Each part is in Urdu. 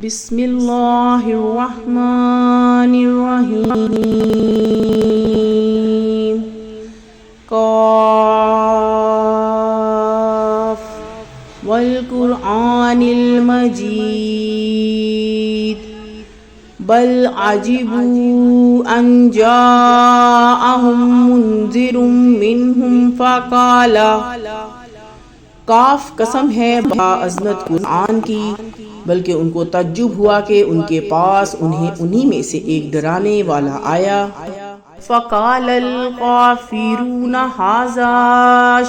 بسم اللہ الرحمن الرحیم قاف والقرآن المجید بل عجبوا ان جاءهم منذر منهم فقال کاف قسم ہے عظمت قرآن کی، بلکہ ان کو تعجب ہوا کہ ان کے پاس انہی میں سے ایک ڈرانے والا آیا۔ فقال الکافرون ھذا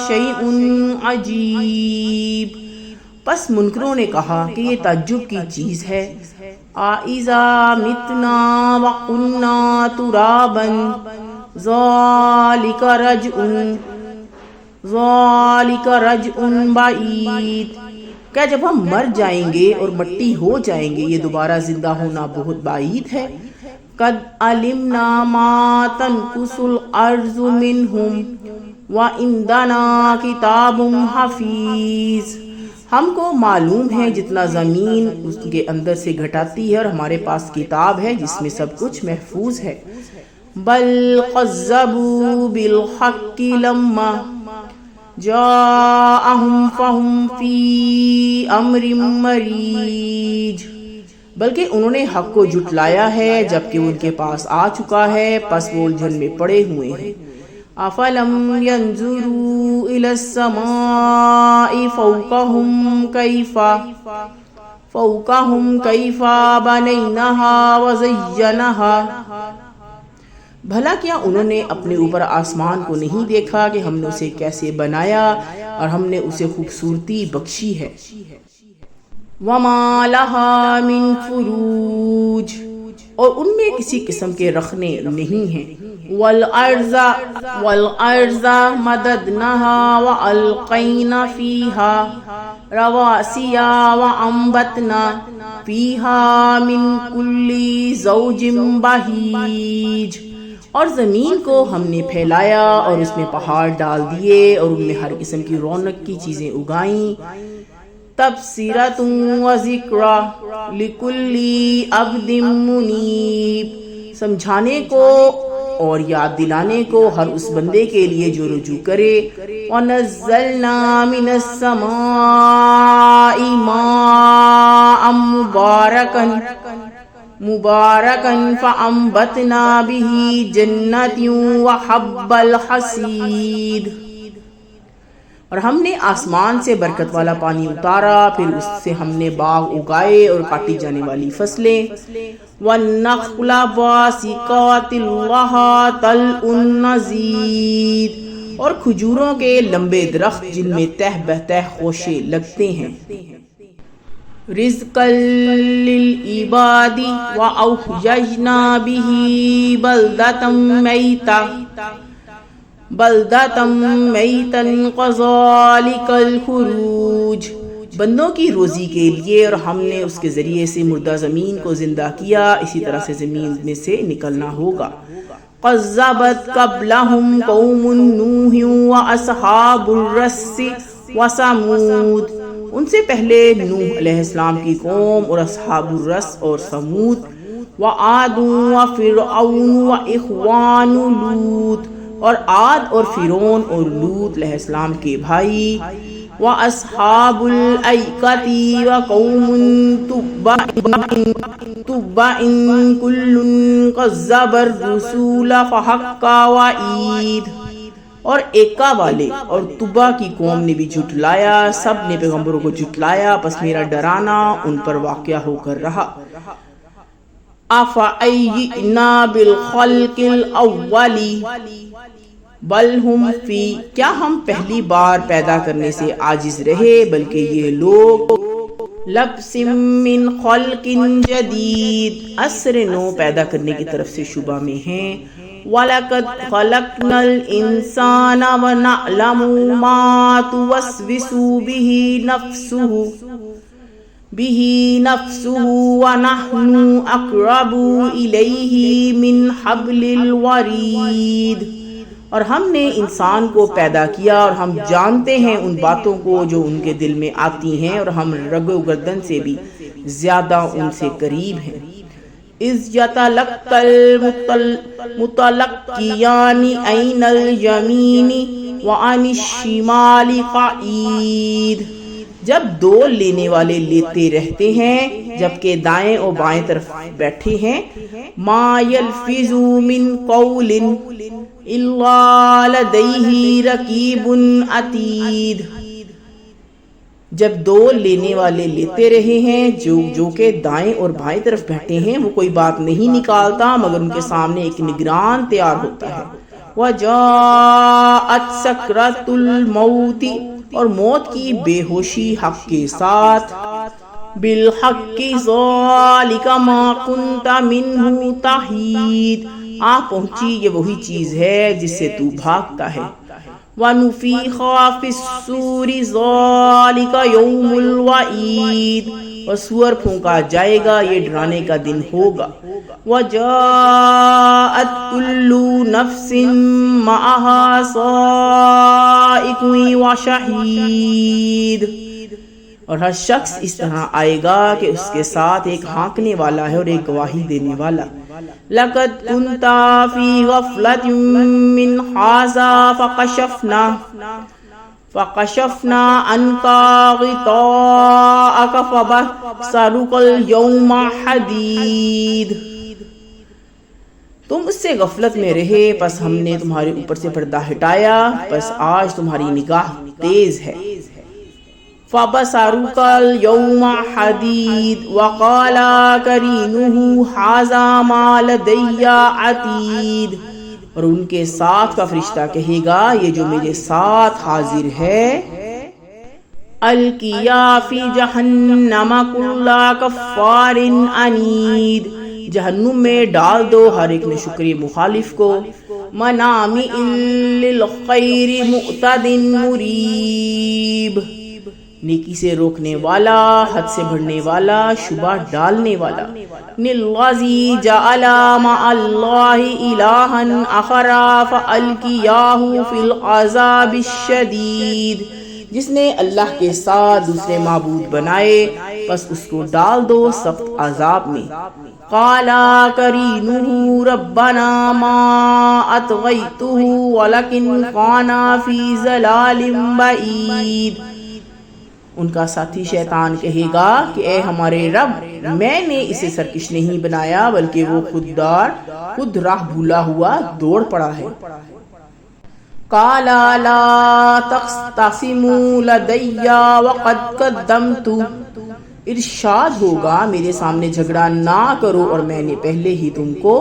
شیء عجیب، پس منکروں نے کہا کہ یہ تعجب کی چیز ہے۔ اَإِذَا مِتْنَا وَكُنَّا تُرَابًا ذَلِكَ رَجْعٌ بَعِیدٌ، کیا جب ہم مر جائیں گے اور مٹی ہو جائیں گے یہ دوبارہ زندہ ہونا بہت بعید ہے۔ قَدْ عَلِمْنَا مَا تَنْقُصُ الْأَرْضُ مِنْهُمْ وَعِنْدَنَا کِتَابٌ حَفِیظٌ، ہم کو معلوم ہے جتنا زمین اس کے اندر سے گھٹاتی ہے اور ہمارے پاس کتاب ہے جس میں سب کچھ محفوظ ہے۔ بَلْ كَذَّبُوا بِالْحَقِّ لَمَّا جاءہم فہم فی امر مریج، بلکہ انہوں نے حق کو جھٹلایا ہے جبکہ ان کے پاس آ چکا ہے، پس وہ الجھن میں پڑے ہوئے ہیں۔ افلم ینظروا الی السماء فوقہم کیف بنیناہا وزیناہا، بھلا کیا انہوں نے اپنے اوپر آسمان کو نہیں دیکھا کہ ہم نے اسے کیسے بنایا اور ہم نے اسے خوبصورتی بخشی ہے۔ وَمَا لَهَا مِن فُرُوجٍ، اور ان میں کسی قسم کے رخنے نہیں ہیں۔ وَالْأَرْضَ مَدَدْنَاهَا وَأَلْقَيْنَا فِيهَا رَوَاسِيَ وَأَنبَتْنَا فِيهَا مِن كُلِّ زَوْجٍ بَهِیجٍ، اور زمین کو ہم نے پھیلایا اور اس میں پہاڑ ڈال دیے اور ان میں ہر قسم کی رونق کی چیزیں اگائیں۔ تبصرۃ وذکریٰ لکل عبد منیب، سمجھانے کو اور یاد دلانے کو ہر اس بندے کے لیے جو رجوع کرے۔ وَنَزَّلْنَا مِنَ السَّمَاءِ مَاءً مُبَارَكًا فَأَنبَتْنَا بِهِ جَنَّاتٍ وَحَبَّ الْحَصِیدِ، اور ہم نے آسمان سے برکت والا پانی اتارا، پھر اس سے ہم نے باغ اگائے اور کاٹی جانے والی فصلیں۔ وَالنَّخْلَ بَاسِقَاتٍ لَهَا طَلْعٌ نَضِیدٌ، اور کھجوروں کے لمبے درخت جن میں تہ بتہ خوشے لگتے ہیں۔ رِزْقًا لِلْعِبَادِ وَأَحْیَیْنَا بِهِ بَلْدَةً مَیْتًا کَذَلِکَ الْخُرُوجُ، بندوں کی روزی کے لیے، اور ہم نے اس کے ذریعے سے مردہ زمین کو زندہ کیا، اسی طرح سے زمین میں سے نکلنا ہوگا۔ کذبت قبلہم قوم نوح واصحاب الرس وثمود، ان سے پہلے نوح علیہ السلام کی قوم اور اصحاب الرس اور ثمود۔ وعاد وفرعون واخوان لوط، اور عاد اور فرعون اور لوط علیہ السلام کے بھائی۔ واصحاب الایکۃ وقوم تبع کل کذب الرسول فحق وعید، اور ایکا والے اور تبع کی قوم نے بھی جھٹلایا، سب نے پیغمبروں کو جھٹلایا، پس میرا ڈرانا ان پر واقع ہو کر رہا۔ افعینا بالخلق الاول بل ہم فی، کیا ہم پہلی بار پیدا کرنے سے عاجز رہے، بلکہ یہ لوگ لبس من خلق جدید، عصر نو پیدا کرنے کی طرف سے شبہ میں ہیں۔ وَلَقَدْ خَلَقْنَا الْإِنسَانَ وَنَعْلَمُ مَا تُوَسْوِسُ بِهِ نَفْسُهُ وَنَحْنُ أَقْرَبُ إِلَيْهِ مِنْ حَبْلِ الْوَرِيدِ، اور ہم نے انسان کو پیدا کیا اور ہم جانتے ہیں ان باتوں کو جو ان کے دل میں آتی ہیں، اور ہم رگ و گردن سے بھی زیادہ ان سے قریب ہیں۔ اذ یتلقی المتلقیان عن الیمین وعن الشمال قعید، جب دو لینے والے لیتے رہتے ہیں جبکہ دائیں اور بائیں طرف بیٹھے ہیں۔ ما یلفظ من قول الا لدیہ رقیب عتید، جب دو لینے والے لیتے رہے ہیں جو کہ دائیں اور بائیں طرف بیٹھے ہیں، وہ کوئی بات نہیں نکالتا مگر ان کے سامنے ایک نگران تیار ہوتا ہے۔ وَجَاءَتْ سَكْرَةُ الْمَوْتِ، اور موت کی بے ہوشی حق کے ساتھ۔ بِالْحَقِّ ذَلِكَ مَا كُنْتَ مِنْهُ تَحِيدُ، آ پہنچی یہ وہی چیز ہے جس سے تو بھاگتا ہے۔ وَنُفِخَ فِي الصُّورِ ذَلِكَ يَوْمُ الْوَعِيدِ، اور سور پھونکا جائے گا، یہ ڈرانے کا دن ہوگا۔ وَجَاءَتْ كُلُّ نَفْسٍ مَعَهَا سَائِقٌ وَشَهِيدٌ، اور ہر شخص اس طرح آئے گا کہ اس کے ساتھ ایک ہانکنے والا ہے اور ایک گواہی دینے والا۔ لَقَدْ كُنْتَ فِي غَفْلَةٍ مِّنْ هَٰذَا فَكَشَفْنَا عَنْكَ غِطَاءَكَ فَبَصَرُكَ الْيَوْمَ حَدِيدٌ، تم اس سے غفلت میں رہے، پس ہم نے تمہارے اوپر سے پردہ ہٹایا، پس آج تمہاری نگاہ تیز ہے۔ فَبَصَرُكَ الْيَوْمَ حَدِيدٌ وَقَالَ قَرِينُهُ هَٰذَا مَا لَدَيَّ عَتِيدٌ، اور ان کے ساتھ کا فرشتہ کہے گا یہ جو میرے ساتھ حاضر ہے۔ الْقِيَا فِي جَهَنَّمَ كُلَّ كَفَّارٍ عَنِيدٍ، جہنم میں ڈال دو ہر ایک ناشکری مخالف کو۔ مَنَامِعٍ لِلْخَيْرِ مُعْتَدٍ مُرِیبٍ، نیکی سے روکنے والا، حد سے بڑھنے والا، شبہ ڈالنے والا۔ الَّذِی جَعَلَ مَعَ اللَّهِ إِلَٰهًا آخَرَ فَأَلْقِیَاهُ فِی الْعَذَابِ الشَّدِیدِ، جس نے اللہ کے ساتھ دوسرے معبود بنائے پس اس کو ڈال دو سخت عذاب میں۔ قَالَ قَرِینُهُ رَبَّنَا مَا أَطْغَیْتُهُ وَلَکِنْ کَانَ فِی ضَلَالٍ بَعِیدٍ، ان کا ساتھی شیطان کہے گا کہ اے ہمارے رب، میں نے اسے سرکش نہیں بنایا بلکہ وہ خود راہ بھولا ہوا دوڑ پڑا ہے۔ قَالَ لَا تَخْتَصِمُوا لَدَیَّ وَقَدْ قَدَّمْتُ، ارشاد ہوگا میرے سامنے جھگڑا نہ کرو اور میں نے پہلے ہی تم کو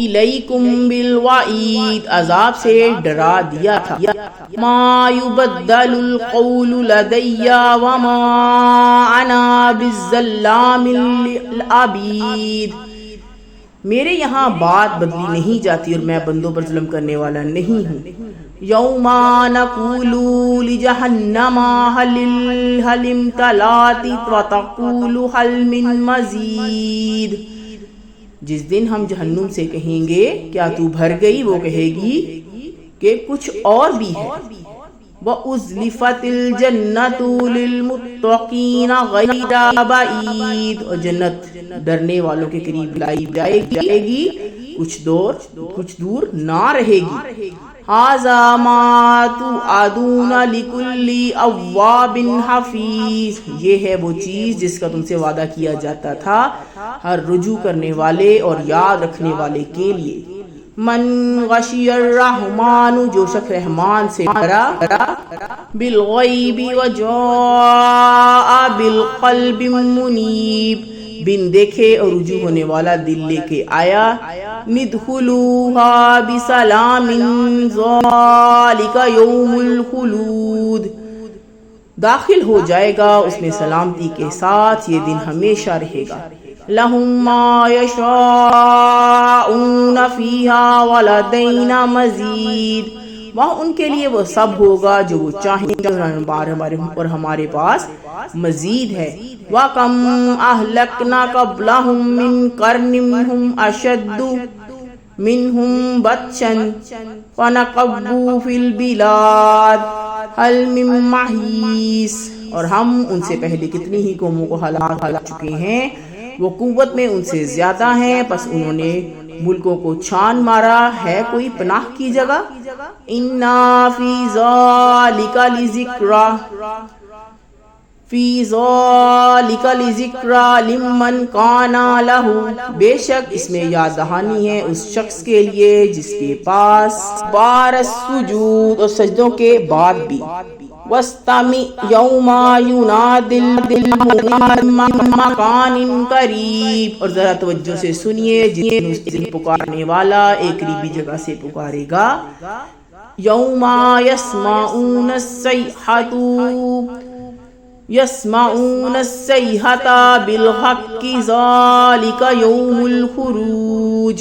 الیکم بالوعید، عذاب سے ڈرا دیا تھا۔ ما یبدل القول لدی وما انا بالظلام للعبید، میرے یہاں بات بدلی نہیں جاتی اور میں بندوں پر ظلم کرنے والا نہیں ہوں۔ یوم نقول لجہنم هل امتلأت وتقول هل من مزید، جس دن ہم جہنم سے کہیں گے کیا تو بھر گئی، وہ کہے گی کہ کچھ اور بھی ہے۔ وَأُزْلِفَتِ الْجَنَّةُ لِلْمُتَّقِينَ غَيْرَ بَعِيدٍ، اور جنت ڈرنے والوں کے قریب لائی جائے گی، کچھ دور نہ رہے گی۔ هَٰذَا مَا تُوعَدُونَ لِكُلِّ أَوَّابٍ حَفِیظٍ، یہ ہے وہ چیز جس کا تم سے وعدہ کیا جاتا تھا ہر رجوع کرنے والے اور یاد رکھنے والے کے لیے۔ من غشی الرحمن، جو شخص رحمان سے ڈرا، بالغیب وجاء بالقلب منیب، بن دیکھے اور رجوع ہونے والا دل لے کے آیا۔ ندخلوها بسلام ذالک یوم الخلود، داخل ہو جائے گا اس میں سلامتی کے ساتھ، یہ دن ہمیشہ رہے گا۔ لہم ما یشاءون فیہا ولدینا مزید، وہاں ان کے لیے وہ سب ہوگا جو وہ چاہیں گے اور ہمارے پاس مزید ہے۔ وَكَمْ أَهْلَكْنَا قَبْلَهُمْ مِنْ قَرْنٍ هُمْ أَشَدُّ منهم بطشا فنقبوا في البلاد هل من محیص، اور ہم ان سے پہلے کتنی ہی قوموں کو ہلاک چکے ہیں، وہ قوت میں ان سے زیادہ ہیں، پس انہوں نے ملکوں کو چھان مارا، ہے کوئی پناہ کی جگہ؟ اِنَّا فِي ذَلِكَ لِذِكْرَىٰ فی ذالک لذکریٰ لمن کان لہ، بے شک اس میں یاد دہانی ہے اس شخص کے لیے جس کے پاس بار السجود، اور سجدوں کے بعد بھی، وَاسْتَمِعْ یَوْمَ یُنَادِ الْمُنَادِ مِن مَّکَانٍ قَرِیب، اور ذرا توجہ سے سنیے جس دن پکارنے والا ایک قریبی جگہ سے پکارے گا، یوم یسمعون الصیحۃ یسمعون الصیحۃ بالحق ذالک یوم الخروج،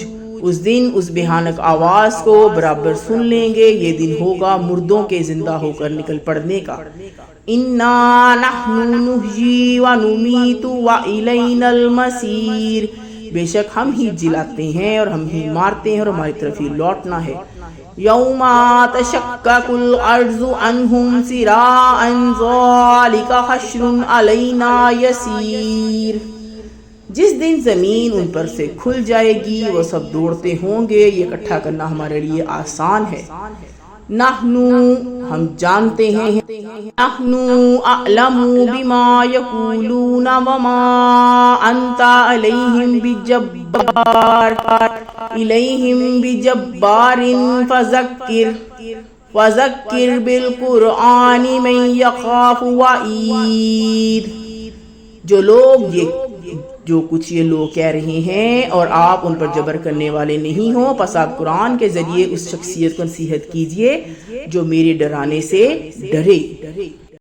اس دن اس بھیانک آواز کو برابر سن لیں گے، یہ دن ہوگا مردوں کے زندہ ہو کر نکل پڑنے کا۔ انا نحن نحیی ونمیت والینا المصیر، بے شک ہم ہی جلاتے ہیں اور ہم ہی مارتے ہیں اور ہماری طرف ہی لوٹنا ہے۔ یوم تشقق الارض عنہم سراعا ذالک حشر علینا یسیر، جس دن زمین ان پر سے کھل جائے گی وہ سب دوڑتے ہوں گے، یہ اکٹھا کرنا ہمارے لیے آسان ہے۔ نحنو، ہم جانتے ہیں، نحنو اعلم بما یقولون وما انت علیہم بجبار فذکر بالقرآن من یخاف وعید، جو کچھ یہ لوگ کہہ رہے ہیں اور آپ ان پر جبر کرنے والے نہیں ہوں، پس آپ قرآن کے ذریعے اس شخصیت کو نصیحت کیجئے جو میرے ڈرانے سے ڈرے۔